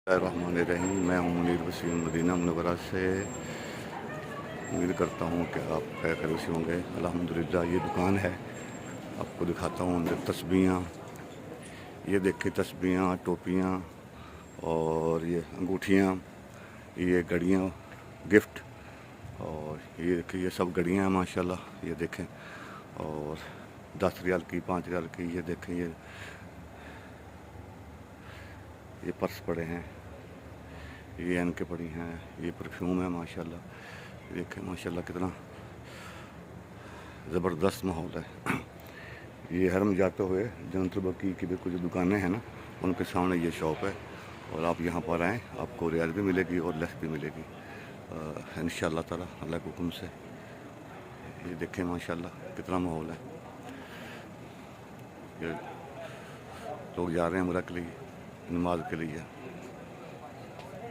रहमान मैं हूं Munir Wasim Medina Munawwara से। उम्मीद करता हूं कि आप खैर से होंगे। अल्हम्दुलिल्लाह ये दुकान है, आपको दिखाता हूं अंदर तस्बीहां। ये देखिए तस्बीहां, टोपियां और ये अंगूठियां, ये घड़ियां, गिफ्ट। और ये देखिए ये सब घड़ियां हैं माशाल्लाह। ये देखें, और 10 रियाल की, 5 रियाल की। ये देखें ये पर्स पड़े हैं, ये एनके पड़ी हैं, ये परफ्यूम है माशाल्लाह। देखें माशाल्लाह कितना ज़बरदस्त माहौल है। ये हरम जाते हुए जनतुल बकी की भी कुछ दुकानें हैं ना, उनके सामने ये शॉप है। और आप यहाँ पर आएँ, आपको रियायत भी मिलेगी और लेस भी मिलेगी इंशाअल्लाह ताला, अल्लाह के हुक्म से। ये देखें माशाल्लाह कितना माहौल है। ये लोग जा रहे हैं उम्रा के लिए, नमाज के लिए।